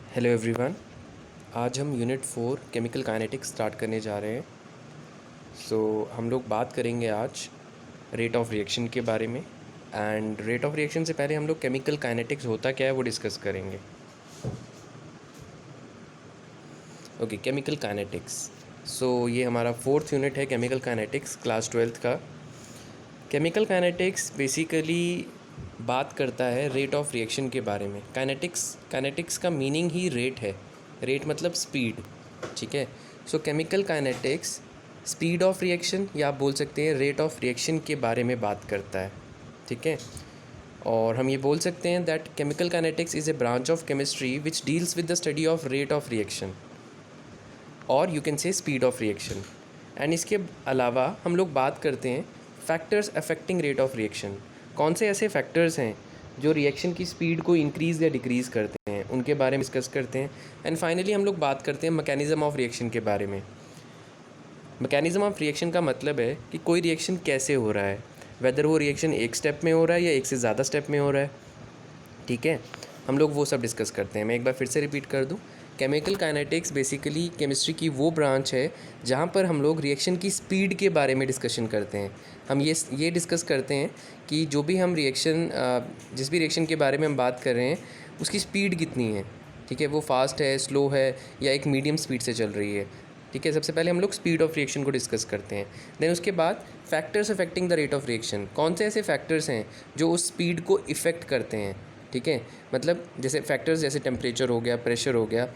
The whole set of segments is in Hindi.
Hello everyone. आज हम यूनिट 4 केमिकल काइनेटिक्स स्टार्ट करने जा रहे हैं। हम लोग बात करेंगे आज रेट ऑफ रिएक्शन के बारे में। एंड रेट ऑफ रिएक्शन से पहले हम लोग केमिकल काइनेटिक्स होता क्या है वो डिस्कस करेंगे। Okay, chemical kinetics. ये हमारा 4th यूनिट है केमिकल काइनेटिक्स, क्लास 12th का। केमिकल काइनेटिक्स बेसिकली बात करता है रेट ऑफ रिएक्शन के बारे में। काइनेटिक्स का मीनिंग ही रेट है। रेट मतलब स्पीड, ठीक है। Chemical kinetics speed of reaction या आप बोल सकते हैं रेट ऑफ रिएक्शन के बारे में बात करता है, ठीक है। और हम ये बोल सकते हैं that chemical kinetics is a branch of chemistry which deals with the study of rate of reaction और you can say speed of reaction. And इसके अलावा हम लोग बात करते हैं factors affecting rate of reaction. कौन से ऐसे फैक्टर्स हैं जो रिएक्शन की स्पीड को इंक्रीज़ या डिक्रीज़ करते हैं, उनके बारे में डिस्कस करते हैं। एंड फाइनली हम लोग बात करते हैं मैकेनिज़्म ऑफ रिएक्शन के बारे में। मैकेनिज़्म ऑफ रिएक्शन का मतलब है कि कोई रिएक्शन कैसे हो रहा है, वेदर वो रिएक्शन एक स्टेप में हो रहा है या एक से ज़्यादा स्टेप में हो रहा है, ठीक है। हम लोग वो सब डिस्कस करते हैं। मैं एक बार फिर से रिपीट कर दूं, केमिकल काइनेटिक्स बेसिकली केमिस्ट्री की वो ब्रांच है जहाँ पर हम लोग रिएक्शन की स्पीड के बारे में डिस्कशन करते हैं। हम ये डिस्कस करते हैं कि जो भी हम रिएक्शन जिस भी रिएक्शन के बारे में हम बात कर रहे हैं उसकी स्पीड कितनी है, ठीक है। वो फास्ट है, स्लो है या एक मीडियम स्पीड से चल रही है, ठीक है। सबसे पहले हम लोग स्पीड ऑफ रिएक्शन को डिस्कस करते हैं। देन उसके बाद factors affecting the rate of reaction. कौन से ऐसे फैक्टर्स हैं जो उस स्पीड को इफ़ेक्ट करते हैं, ठीक है। मतलब जैसे फैक्टर्स जैसे टेम्परेचर हो गया, प्रेशर हो गया,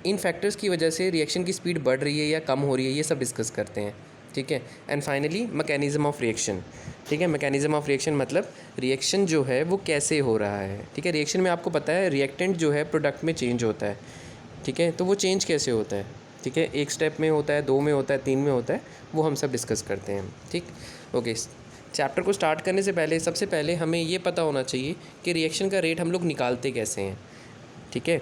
इन फैक्टर्स की वजह से रिएक्शन की स्पीड बढ़ रही है या कम हो रही है, ये सब डिस्कस करते हैं, ठीक है। And finally mechanism of reaction, ठीक है। मैकेनिज़्म ऑफ रिएक्शन मतलब रिएक्शन जो है वो कैसे हो रहा है, ठीक है। रिएक्शन में आपको पता है रिएक्टेंट जो है प्रोडक्ट में चेंज होता है, ठीक है। तो वो चेंज कैसे होता है, ठीक है। एक स्टेप में होता है, 2 में होता है, 3 में होता है, वो हम सब डिस्कस करते हैं, ठीक। ओके, चैप्टर को स्टार्ट करने से पहले सबसे पहले हमें ये पता होना चाहिए कि रिएक्शन का रेट हम लोग निकालते कैसे हैं, ठीक है।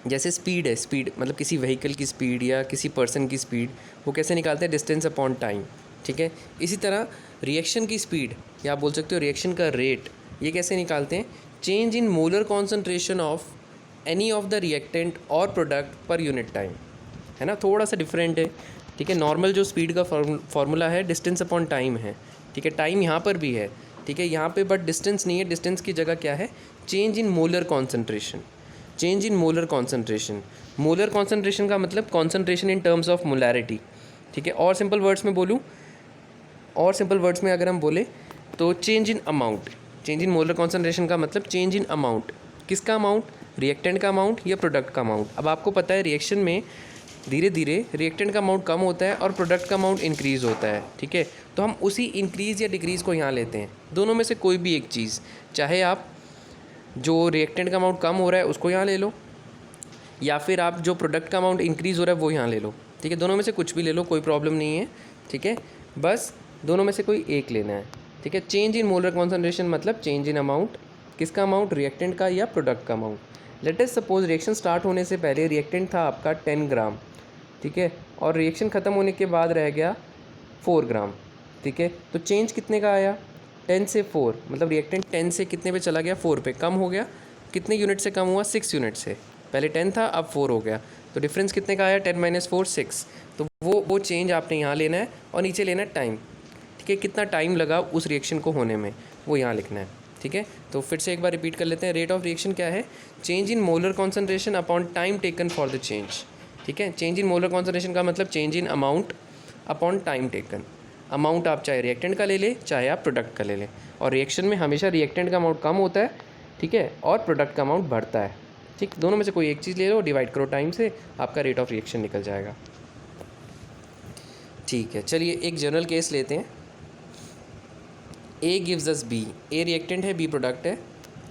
जैसे स्पीड है, स्पीड मतलब किसी व्हीकल की स्पीड या किसी पर्सन की स्पीड, वो कैसे निकालते हैं, डिस्टेंस अपॉन टाइम, ठीक है। इसी तरह रिएक्शन की स्पीड या आप बोल सकते हो रिएक्शन का रेट, ये कैसे निकालते हैं, change in molar concentration of any of the reactant और प्रोडक्ट पर यूनिट टाइम, है ना। थोड़ा सा डिफरेंट है, ठीक है। नॉर्मल जो स्पीड का फार्मूला है डिस्टेंस अपॉन टाइम है, ठीक है। टाइम यहाँ पर भी है, ठीक है, यहाँ पे बट डिस्टेंस नहीं है। डिस्टेंस की जगह क्या है, change in molar concentration. Change in molar concentration, molar concentration का मतलब concentration in terms of molarity, ठीक है। और सिंपल वर्ड्स में बोलूँ, और सिंपल वर्ड्स में अगर हम बोले तो change in amount. Change in molar concentration का मतलब चेंज इन अमाउंट। किसका अमाउंट, रिएक्टेंट का अमाउंट या प्रोडक्ट का अमाउंट। अब आपको पता है रिएक्शन में धीरे धीरे रिएक्टेंट का अमाउंट कम होता है और प्रोडक्ट का अमाउंट इंक्रीज़ होता है, ठीक है। तो हम उसी इंक्रीज़ या डिक्रीज़ को यहाँ लेते हैं, दोनों में से कोई भी एक चीज़। चाहे आप जो रिएक्टेंट का अमाउंट कम हो रहा है उसको यहाँ ले लो, या फिर आप जो प्रोडक्ट का अमाउंट इंक्रीज़ हो रहा है वो यहाँ ले लो, ठीक है। दोनों में से कुछ भी ले लो, कोई प्रॉब्लम नहीं है, ठीक है। बस दोनों में से कोई एक लेना है, ठीक है। चेंज इन मोलर कॉन्सेंट्रेशन मतलब चेंज इन अमाउंट। किसका अमाउंट, रिएक्टेंट का या प्रोडक्ट का amount. Let us suppose reaction start होने से पहले रिएक्टेंट था आपका 10 ग्राम, ठीक है, और रिएक्शन ख़त्म होने के बाद रह गया 4 ग्राम, ठीक है। तो चेंज कितने का आया, 10 से 4, मतलब रिएक्टेंट 10 से कितने पे चला गया, 4 पे, कम हो गया। कितने यूनिट से कम हुआ, 6 यूनिट से। पहले 10 था अब 4 हो गया, तो डिफरेंस कितने का आया, 10 - 4 6। तो वो चेंज आपने यहाँ लेना है और नीचे लेना है टाइम, ठीक है। कितना टाइम लगा उस रिएक्शन को होने में वो यहाँ लिखना है, ठीक है। तो फिर से एक बार रिपीट कर लेते हैं। रेट ऑफ रिएक्शन क्या है, change in molar concentration upon time taken for the change, ठीक है। चेंज इन मोलर कॉन्सेंट्रेशन का मतलब change in amount upon time taken. Amount आप चाहे रिएक्टेंट का ले लें चाहे आप प्रोडक्ट का ले लें, और रिएक्शन में हमेशा रिएक्टेंट का अमाउंट कम होता है, ठीक है, और प्रोडक्ट का अमाउंट बढ़ता है, ठीक। दोनों में से कोई एक चीज़ ले लो, डिवाइड करो टाइम से, आपका रेट ऑफ रिएक्शन निकल जाएगा, ठीक है। चलिए एक जनरल केस लेते हैं। A gives us B, A reactant है, बी प्रोडक्ट है,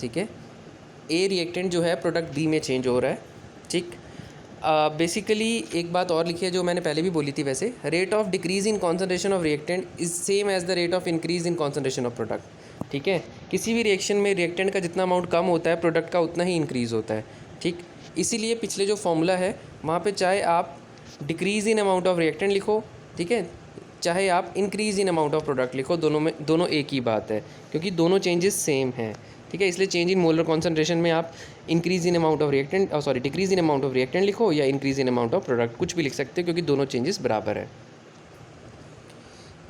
ठीक है। ए रिएक्टेंट जो है प्रोडक्ट बी में चेंज हो रहा है, ठीक। बेसिकली एक बात और लिखी है जो मैंने पहले भी बोली थी वैसे, rate of decrease in concentration of reactant is same as the rate of increase in concentration of product, ठीक है। किसी भी रिएक्शन में रिएक्टेंट का जितना अमाउंट कम होता है प्रोडक्ट का उतना ही इंक्रीज़ होता है, ठीक। इसीलिए पिछले जो फॉर्मूला है वहाँ पे चाहे आप decrease in amount of reactant लिखो, ठीक है, चाहे आप increase in amount of product लिखो, दोनों एक ही बात है क्योंकि दोनों चेंजेस सेम हैं, ठीक है। इसलिए चेंज इन मोलर कॉन्सेंट्रेशन में आप increase in amount of reactant decrease in amount of reactant लिखो या increase in amount of product, कुछ भी लिख सकते हो क्योंकि दोनों चेंजेस बराबर है।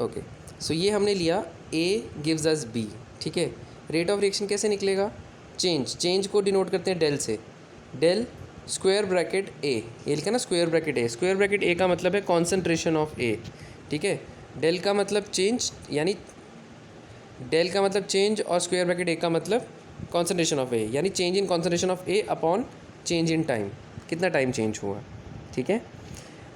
ओके, सो ये हमने लिया ए गिव्स अस बी, ठीक है। रेट ऑफ रिएक्शन कैसे निकलेगा? चेंज को डिनोट करते हैं डेल से, डेल स्क्वायर ब्रैकेट ए, ये लिखा ना स्क्वायर ब्रैकेट ए, स्क्वायर ब्रैकेट ए का मतलब है कॉन्सेंट्रेशन ऑफ ए, ठीक है। डेल का मतलब चेंज, यानी डेल का मतलब चेंज और स्क्वायर ब्रैकेट ए का मतलब कॉन्सेंट्रेशन ऑफ ए, यानी change in concentration of A upon change in time, कितना टाइम चेंज हुआ, ठीक है।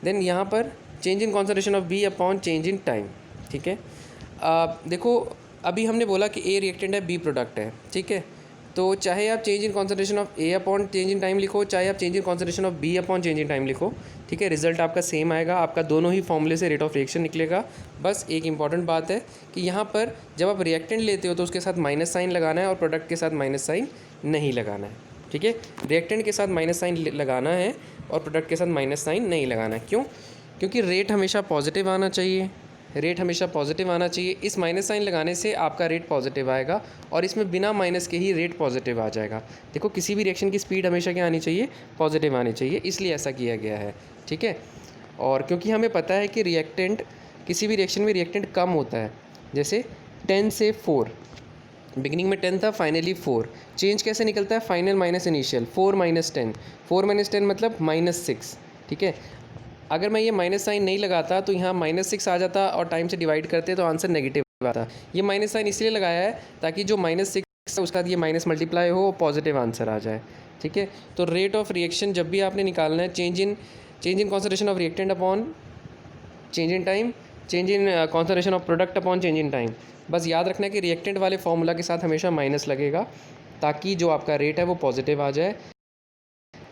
देन यहाँ पर change in concentration of B upon change in time, ठीक है। देखो अभी हमने बोला कि ए रिएक्टेंट है, बी प्रोडक्ट है, ठीक है। तो चाहे आप change in concentration of A upon change in time लिखो, चाहे आप change in concentration of B upon change in time लिखो, ठीक है, रिजल्ट आपका सेम आएगा, आपका दोनों ही फॉर्मूले से रेट ऑफ रिएक्शन निकलेगा। बस एक इंपॉर्टेंट बात है कि यहाँ पर जब आप रिएक्टेंट लेते हो तो उसके साथ माइनस साइन लगाना है और प्रोडक्ट के साथ माइनस साइन नहीं लगाना है, ठीक है। रिएक्टेंट के साथ माइनस साइन लगाना है और प्रोडक्ट के साथ माइनस साइन नहीं लगाना है। क्यों? क्योंकि रेट हमेशा पॉजिटिव आना चाहिए, रेट हमेशा पॉजिटिव आना चाहिए। इस माइनस साइन लगाने से आपका रेट पॉजिटिव आएगा और इसमें बिना माइनस के ही रेट पॉजिटिव आ जाएगा। देखो किसी भी रिएक्शन की स्पीड हमेशा क्या आनी चाहिए? पॉजिटिव आनी चाहिए, इसलिए ऐसा किया गया है, ठीक है। और क्योंकि हमें पता है कि रिएक्टेंट, किसी भी रिएक्शन में रिएक्टेंट कम होता है, जैसे 10 से 4, बिगिनिंग में 10 था, फाइनली 4, चेंज कैसे निकलता है? Final minus initial, 4 minus 10, 4 minus 10 मतलब -6, ठीक है। अगर मैं ये माइनस साइन नहीं लगाता तो यहाँ -6 आ जाता और टाइम से डिवाइड करते तो आंसर नेगेटिव आता। ये माइनस साइन इसलिए लगाया है ताकि जो -6 है उसका ये माइनस मल्टीप्लाई हो, पॉजिटिव आंसर आ जाए, ठीक है। तो रेट ऑफ रिएक्शन जब भी आपने निकालना है, change in concentration of reactant upon change in time, change in concentration of product upon change in time. बस याद रखना है कि रिएक्टेंट वाले फॉर्मूला के साथ हमेशा माइनस लगेगा ताकि जो आपका रेट है वो पॉजिटिव आ जाए।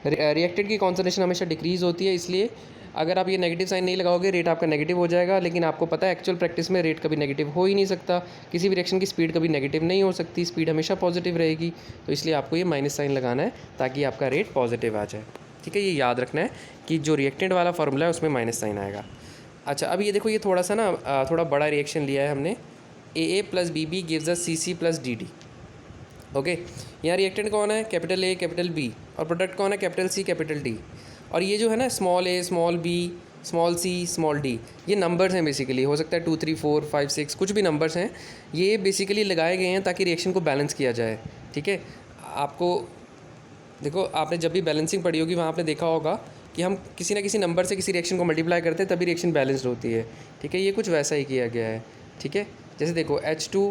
रिएक्टेंट की कॉन्सेंट्रेशन हमेशा डिक्रीज़ होती है, इसलिए अगर आप ये नेगेटिव साइन नहीं लगाओगे रेट आपका नेगेटिव हो जाएगा। लेकिन आपको पता है एक्चुअल प्रैक्टिस में रेट कभी नेगेटिव हो ही नहीं सकता, किसी भी रिएक्शन की स्पीड कभी नेगेटिव नहीं हो सकती, स्पीड हमेशा पॉजिटिव रहेगी। तो इसलिए आपको ये माइनस साइन लगाना है ताकि आपका रेट पॉजिटिव आ जाए, ठीक है। ये याद रखना है कि जो रिएक्टेंट वाला फार्मूला है उसमें माइनस साइन आएगा। अच्छा, अब ये देखो, ये थोड़ा सा ना थोड़ा बड़ा रिएक्शन लिया है हमने, AA + BB gives us CC + DD। Okay, यहाँ रिएक्टेंट कौन है? कैपिटल A कैपिटल B, और प्रोडक्ट कौन है? Capital C capital D। और ये जो है ना small a small b small c small d, ये नंबर्स हैं बेसिकली, हो सकता है 2 3 4 5 6 कुछ भी नंबर्स हैं, ये बेसिकली लगाए गए हैं ताकि रिएक्शन को बैलेंस किया जाए, ठीक है। आपको देखो, आपने जब भी बैलेंसिंग पढ़ी होगी वहाँ आपने देखा होगा कि हम किसी ना किसी नंबर से किसी रिएक्शन को मल्टीप्लाई करते हैं तभी रिएक्शन बैलेंस्ड होती है, ठीक है। ये कुछ वैसा ही किया गया है, ठीक है। जैसे देखो H2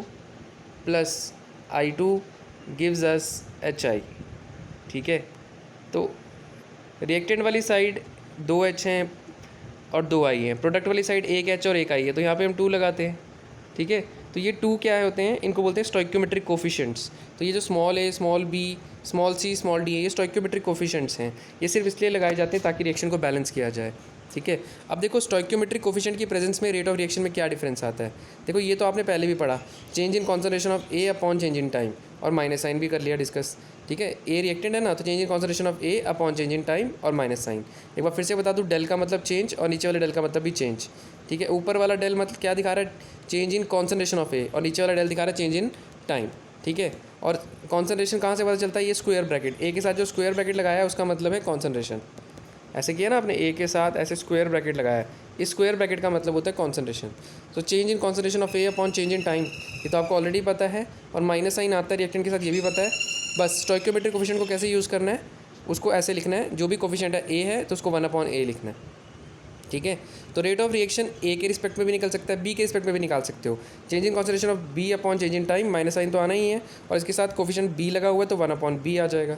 + I2 gives us HI, ठीक है। तो रिएक्टेंट वाली साइड 2H हैं और 2I हैं, प्रोडक्ट वाली साइड 1H और 1I है, तो यहाँ पे हम 2 लगाते हैं, ठीक है। तो ये 2 क्या होते हैं? इनको बोलते हैं स्टोइक्योमेट्रिक कोफिशिएंट्स। तो ये जो small a small b small c small d है, ये स्टोइक्योमेट्रिक कोफिशिएंट्स हैं। ये सिर्फ इसलिए लगाए जाते हैं ताकि रिएक्शन को बैलेंस किया जाए, ठीक है। अब देखो स्टोइक्योमेट्रिक कोफिशिएंट की प्रेजेंस में रेट ऑफ रिएक्शन में क्या डिफरेंस आता है? देखो ये तो आपने पहले भी पढ़ा, change in concentration of A upon change in time, और माइनस साइन भी कर लिया डिस्कस, ठीक है। ए रिएक्टेंट है ना, तो change in concentration of A upon change in time और माइनस साइन। एक बार फिर से बता दूँ, डेल का मतलब चेंज और नीचे वाले डेल का मतलब भी चेंज, ठीक है। ऊपर वाला डेल मतलब क्या दिखा रहा है? Change in concentration of A, और नीचे वाला डेल दिखा रहा है चेंज इन टाइम, ठीक है। और कॉन्सेंट्रेशन कहाँ से पता चलता है? ये स्क्वायर ब्रैकेट, ए के साथ जो स्क्वायर ब्रैकेट लगाया है उसका मतलब है कॉन्सेंट्रेशन। ऐसे किया ना आपने, ए के साथ ऐसे स्क्वायर ब्रैकेट लगाया है, इस स्क्वायर ब्रैकेट का मतलब होता है कॉन्सेंट्रेशन। तो change in concentration of A upon change in time, ये तो आपको ऑलरेडी पता है, और माइनस साइन आता है रिएक्टेंट के साथ, ये भी पता है। बस स्टोइक्योमेट्रिक कोफिशिएंट को कैसे यूज़ करना है, उसको ऐसे लिखना है, जो भी कोफिशिएंट है A है तो उसको 1/A लिखना है, ठीक है। तो रेट ऑफ रिएक्शन A के रिस्पेक्ट में भी निकल सकता है, B के रिस्पेक्ट में भी निकाल सकते हो। Change in concentration of B upon change in time, minus sign तो आना ही है, और इसके साथ कोफिशिएंट B लगा हुआ है तो 1/B आ जाएगा।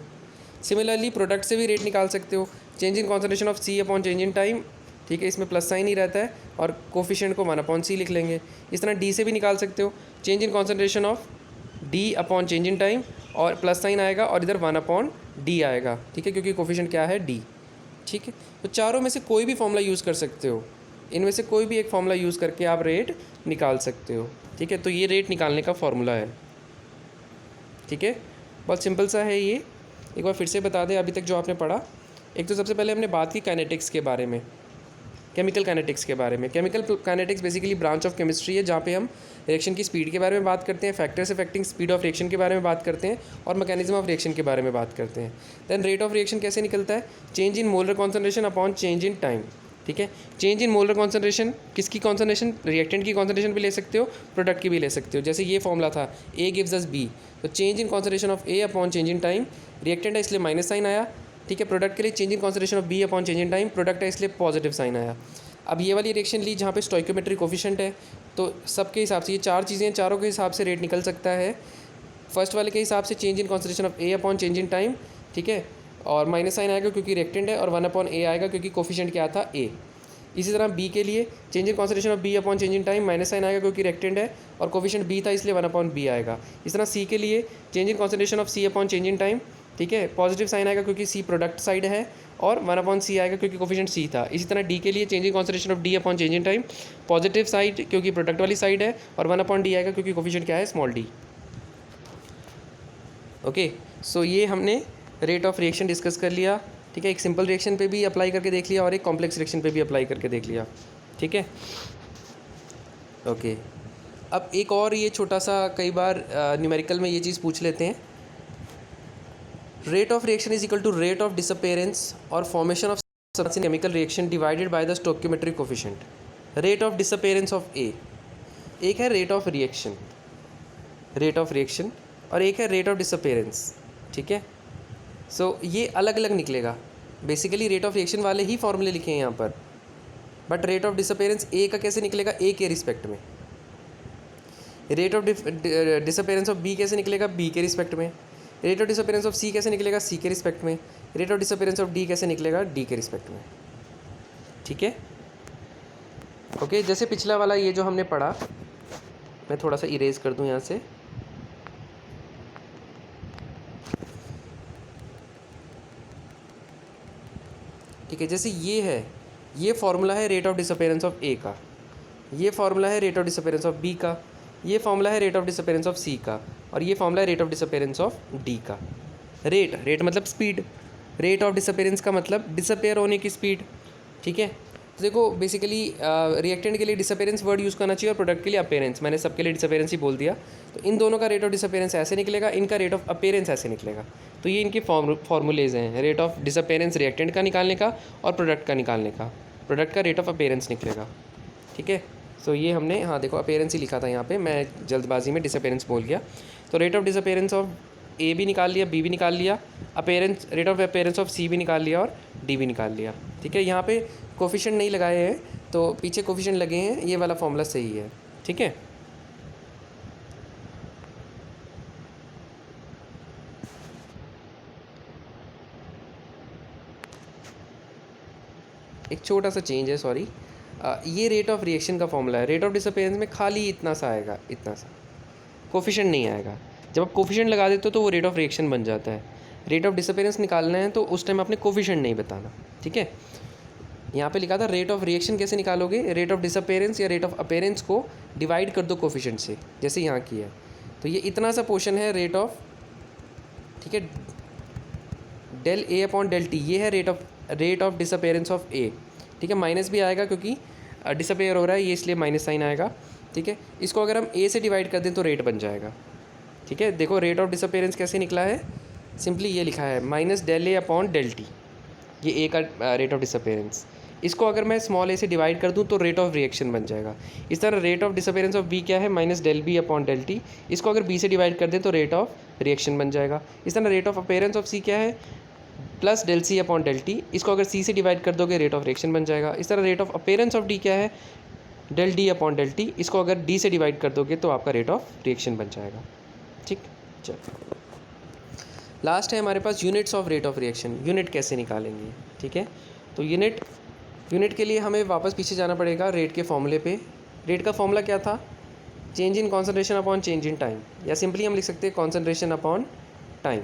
सिमिलरली प्रोडक्ट से भी रेट निकाल सकते हो, change in concentration of C upon change in time, ठीक है, इसमें प्लस साइन ही रहता है, और कोफिशिएंट को 1/C लिख लेंगे। इस तरह D से भी निकाल सकते हो, change in concentration of D upon change in time, और प्लस साइन आएगा और इधर 1/D आएगा, ठीक है, क्योंकि कोफिशिएंट क्या है? D, ठीक है। तो चारों में से कोई भी फॉर्मूला यूज़ कर सकते हो, इनमें से कोई भी एक फॉर्मूला यूज़ करके आप रेट निकाल सकते हो, ठीक है। तो ये रेट निकालने का फॉर्मूला है, ठीक है, बहुत सिंपल सा है ये। एक बार फिर से बता दें अभी तक जो आपने पढ़ा। एक तो सबसे पहले हमने बात की काइनेटिक्स के बारे में, केमिकल काइनेटिक्स के बारे में। Chemical kinetics basically branch of chemistry है जहाँ पे हम रिएक्शन की स्पीड के बारे में बात करते हैं, factors affecting speed of reaction के बारे में बात करते हैं और मैकेनिज्म ऑफ रिएक्शन के बारे में बात करते हैं। देन रेट ऑफ रिएक्शन कैसे निकलता है, change in molar concentration upon change in time. ठीक है, चेंज इन मोलर कॉन्सेंट्रेशन, किसकी कॉन्सेंट्रेशन, रिएक्टेंट की कॉन्सेंट्रेशन भी ले सकते हो, प्रोडक्ट की भी ले सकते हो। जैसे ये फॉर्मूला था A गिव्स अस B, तो change in concentration of A upon change in time, reactant है इसलिए माइनस साइन आया। ठीक है, प्रोडक्ट के लिए change in concentration of B upon change in time, product है इसलिए पॉजिटिव साइन आया। अब ये वाली रिएक्शन ली जहाँ पे स्टोइकोमेट्रिक कोफिशिएंट है, तो सबके हिसाब से ये चार चीज़ें, चारों के हिसाब से रेट निकल सकता है। फर्स्ट वाले के हिसाब से change in concentration of A upon change in time, ठीक है, और माइनस साइन आएगा क्योंकि रिएक्टेंट है, और 1 अपॉन A आएगा क्योंकि कोफिशिएंट क्या था A। इसी तरह B के लिए change in concentration of B upon change in time, minus sign आएगा क्योंकि रिएक्टेंट है और कोफिशिएंट B था इसलिए 1 अपॉन B आएगा। इस तरह C के लिए change in concentration of C upon change in time, ठीक है, पॉजिटिव साइन आएगा क्योंकि C प्रोडक्ट साइड है और 1 अपॉन C आएगा क्योंकि कोफिशिएंट C था। इसी तरह D के लिए change in concentration of D upon change in time, positive side क्योंकि प्रोडक्ट वाली साइड है, और 1 अपॉन D आएगा क्योंकि कोफिशिएंट क्या है, स्मॉल d। ओके, सो ये हमने रेट ऑफ रिएक्शन डिस्कस कर लिया। ठीक है, एक सिंपल रिएक्शन पे भी अप्लाई करके देख लिया और एक कॉम्प्लेक्स रिएक्शन पे भी अप्लाई करके देख लिया। ठीक है, ओके। अब एक और ये छोटा सा, कई बार न्यूमेरिकल में ये चीज़ पूछ लेते हैं, rate of reaction is equal to rate of disappearance और formation of substance in chemical reaction divided by the stoichiometric coefficient. Rate of disappearance of A, एक है रेट ऑफ रिएक्शन, और एक है रेट ऑफ डिसअपेरेंस। ठीक है, सो ये अलग अलग निकलेगा। बेसिकली रेट ऑफ रिएक्शन वाले ही फॉर्मूले लिखे हैं यहाँ पर, but rate of disappearance A का कैसे निकलेगा, ए के रिस्पेक्ट में। Rate of disappearance of B कैसे निकलेगा, बी के रिस्पेक्ट में। Rate of disappearance of C कैसे निकलेगा, सी के रिस्पेक्ट में। Rate of disappearance of D कैसे निकलेगा, डी के रिस्पेक्ट में। ठीक है, ओके। जैसे पिछला वाला ये जो हमने पढ़ा, मैं थोड़ा सा इरेज कर दूं यहाँ से। ठीक है, जैसे ये है, ये फॉर्मूला है rate of disappearance of A का, ये फॉर्मूला है rate of disappearance of B का, ये फॉर्मूला है rate of disappearance of C का, और ये फॉर्मूला है rate of disappearance of D का। रेट मतलब स्पीड, रेट ऑफ डिसअपेरेंस का मतलब डिसअपेयर होने की स्पीड। ठीक है, तो देखो बेसिकली रिएक्टेंट के लिए डिसअपेरेंस वर्ड यूज़ करना चाहिए और प्रोडक्ट के लिए अपेरेंस, मैंने सबके लिए डिसअपेरेंस ही बोल दिया। तो इन दोनों का रेट ऑफ डिसअपेरेंस ऐसे निकलेगा, इनका रेट ऑफ अपेरेंस ऐसे निकलेगा। तो ये इनके फॉर्मूलेज हैं, रेट ऑफ डिसअपेरेंस रिएक्टेंट का निकालने का और प्रोडक्ट का निकालने का। प्रोडक्ट का रेट ऑफ अपेरेंस निकलेगा। ठीक है, सो ये हमने, हाँ देखो अपेरेंस ही लिखा था यहाँ पे, मैं जल्दबाजी में डिसअपेरेंस बोल गया। तो rate of disappearance of A भी निकाल लिया, बी भी निकाल लिया, appearance rate of appearance of C भी निकाल लिया और डी भी निकाल लिया। ठीक है, यहाँ पे कोफिशिएंट नहीं लगाए हैं तो पीछे कोफिशिएंट लगे हैं, ये वाला फॉर्मूला सही है। ठीक है, एक छोटा सा चेंज है, सॉरी, ये रेट ऑफ रिएक्शन का फॉर्मूला है। रेट ऑफ डिसअपेरेंस में खाली इतना सा आएगा, इतना सा, कोफिशिएंट नहीं आएगा। जब आप कोफिशिएंट लगा देते हो तो वो रेट ऑफ रिएक्शन बन जाता है। रेट ऑफ डिसअपेरेंस निकालना है तो उस टाइम आपने कोफिशिएंट नहीं बताना। ठीक है, यहाँ पे लिखा था रेट ऑफ रिएक्शन कैसे निकालोगे, रेट ऑफ डिसअपेरेंस या रेट ऑफ अपेरेंस को डिवाइड कर दो कोफिशिएंट से, जैसे यहाँ किया है। तो ये इतना सा पोर्शन है रेट ऑफ, ठीक है, del A upon del T, ये है रेट ऑफ डिसअपेरेंस ऑफ ए। ठीक है, माइनस भी आएगा क्योंकि डिसअपेयर हो रहा है ये, इसलिए माइनस साइन आएगा। ठीक है, इसको अगर हम ए से डिवाइड कर दें तो रेट बन जाएगा। ठीक है, देखो रेट ऑफ डिसअपेरेंस कैसे निकला है, सिंपली ये लिखा है minus del A upon del T, ये ए का रेट ऑफ डिसअपेरेंस। इसको अगर मैं स्मॉल ए से डिवाइड कर दूं तो रेट ऑफ रिएक्शन बन जाएगा। इस तरह rate of disappearance of B क्या है, minus del B upon del T, इसको अगर बी से डिवाइड कर दें तो रेट ऑफ रिएक्शन बन जाएगा। इस तरह rate of appearance of C क्या है, plus del C upon del T, इसको अगर सी से डिवाइड कर दोगे रेट ऑफ रिएक्शन बन जाएगा। इस तरह rate of appearance of D क्या है, del D upon del T, इसको अगर डी से डिवाइड कर दोगे तो आपका रेट ऑफ रिएक्शन बन जाएगा। ठीक, चलो लास्ट है हमारे पास units of rate of reaction. Unit कैसे निकालेंगे, ठीक है, तो यूनिट के लिए हमें वापस पीछे जाना पड़ेगा रेट के फॉर्मूले पे। रेट का फॉर्मूला क्या था, change in concentration upon change in time, या सिंपली हम लिख सकते हैं कॉन्सेंट्रेशन अपॉन टाइम।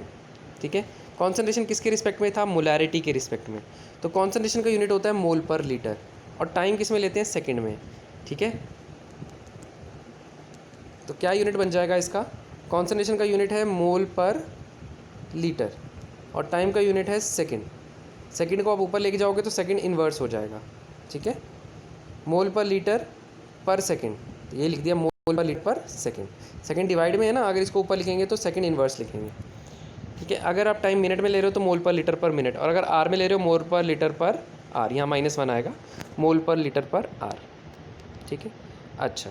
ठीक है, कॉन्सेंट्रेशन किसके रिस्पेक्ट में था, मोलैरिटी के रिस्पेक्ट में। तो कॉन्सेंट्रेशन का यूनिट होता है मोल पर लीटर, और टाइम किस में लेते हैं, सेकेंड में। ठीक है, तो क्या यूनिट बन जाएगा इसका, कॉन्सेंट्रेशन का यूनिट है मोल पर लीटर और टाइम का यूनिट है सेकंड। सेकंड को आप ऊपर लेके जाओगे तो सेकंड इन्वर्स हो जाएगा। ठीक है, मोल पर लीटर पर सेकेंड, तो ये लिख दिया मोल पर लीटर पर सेकेंड। सेकेंड डिवाइड में है ना, अगर इसको ऊपर लिखेंगे तो सेकेंड इन्वर्स लिखेंगे, ठीक है। अगर आप टाइम मिनट में ले रहे हो तो मोल पर लीटर पर मिनट, और अगर आर में ले रहे हो मोल पर लीटर पर आर, यहाँ -1 आएगा, मोल पर लीटर पर आर, ठीक है। अच्छा,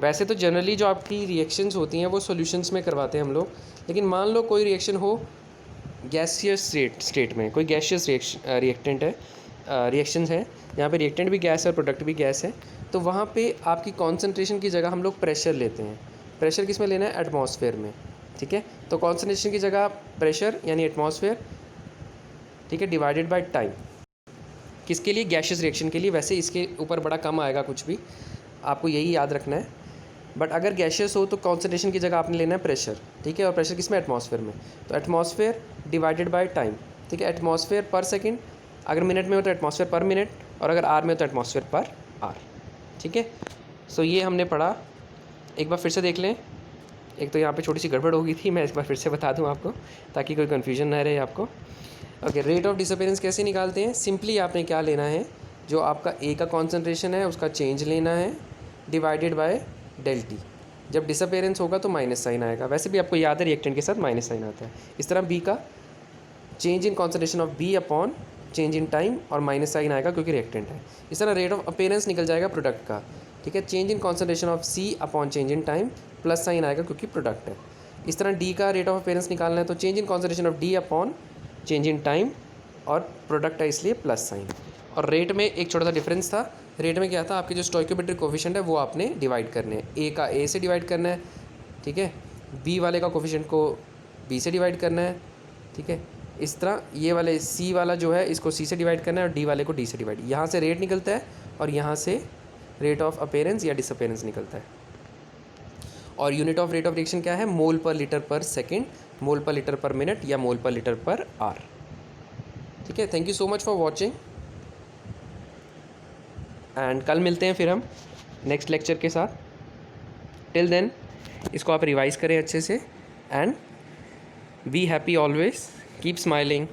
वैसे तो जनरली जो आपकी रिएक्शंस होती हैं वो सॉल्यूशंस में करवाते हैं हम लोग, लेकिन मान लो कोई रिएक्शन हो गैसियस स्टेट में, कोई गैसियस रिएक्टेंट है, रिएक्शन है जहाँ पे रिएक्टेंट भी गैस है और प्रोडक्ट भी गैस है, तो वहाँ पे आपकी कॉन्सेंट्रेशन की जगह हम लोग प्रेशर लेते हैं। प्रेशर किस में लेना है? एटमॉस्फेयर में, ठीक है। तो कॉन्सेंट्रेशन की जगह प्रेशर यानी एटमॉस्फेयर, ठीक है, डिवाइडेड बाय टाइम। किसके लिए? गैसियस रिएक्शन के लिए। वैसे इसके ऊपर बड़ा कम आएगा कुछ भी, आपको यही याद रखना है। बट अगर गैसियस हो तो कॉन्सेंट्रेशन की जगह आपने लेना है प्रेशर, ठीक है। और प्रेशर किस में? एटमॉस्फेयर में। तो एटमॉस्फेयर डिवाइडेड बाय टाइम, ठीक है। एटमॉस्फेयर पर सेकेंड, अगर मिनट में हो तो एटमॉस्फेयर पर मिनट, और अगर आर में हो तो एटमॉस्फेयर पर आर, ठीक है। सो ये हमने पढ़ा, एक बार फिर से देख लें। एक तो यहाँ पे छोटी सी गड़बड़ हो गई थी, मैं इस बार फिर से बता दूँ आपको ताकि कोई कन्फ्यूजन ना रहे आपको। ओके, रेट ऑफ डिसअपीयरेंस कैसे निकालते हैं? सिंपली आपने क्या लेना है, जो आपका ए का कॉन्सेंट्रेशन है उसका चेंज लेना है डिवाइडेड बाय डेल टी। जब डिसअपीयरेंस होगा तो माइनस साइन आएगा, वैसे भी आपको याद है रिएक्टेंट के साथ माइनस साइन आता है। इस तरह बी का change in concentration of B upon change in time, और माइनस साइन आएगा क्योंकि रिएक्टेंट है। इस तरह रेट ऑफ अपीयरेंस निकल जाएगा प्रोडक्ट का, ठीक है। Change in concentration of C upon change in time, plus sign आएगा क्योंकि प्रोडक्ट है। इस तरह डी का रेट ऑफ अपीयरेंस निकालना है तो change in concentration of D upon change in time, और प्रोडक्ट है इसलिए प्लस साइन। और रेट में एक छोटा सा डिफरेंस था, रेट में क्या था, आपके जो स्टोइकोमेट्रिक कोफिशिएंट है वो आपने डिवाइड करने हैं। ए का ए से डिवाइड करना है, ठीक है। बी वाले का कोफिशिएंट को बी से डिवाइड करना है, ठीक है। इस तरह ये वाले सी वाला जो है इसको सी से डिवाइड करना है, और डी वाले को डी से डिवाइड। यहाँ से रेट निकलता है और यहाँ से रेट ऑफ अपीयरेंस या डिसअपीयरेंस निकलता है। और unit of rate of reaction क्या है? मोल पर लीटर पर सेकेंड, मोल पर लीटर पर मिनट, या मोल पर लीटर पर आर, ठीक है। Thank you so much for watching, and कल मिलते हैं फिर हम नेक्स्ट लेक्चर के साथ। टिल देन इसको आप रिवाइज करें अच्छे से, and be happy always, keep smiling.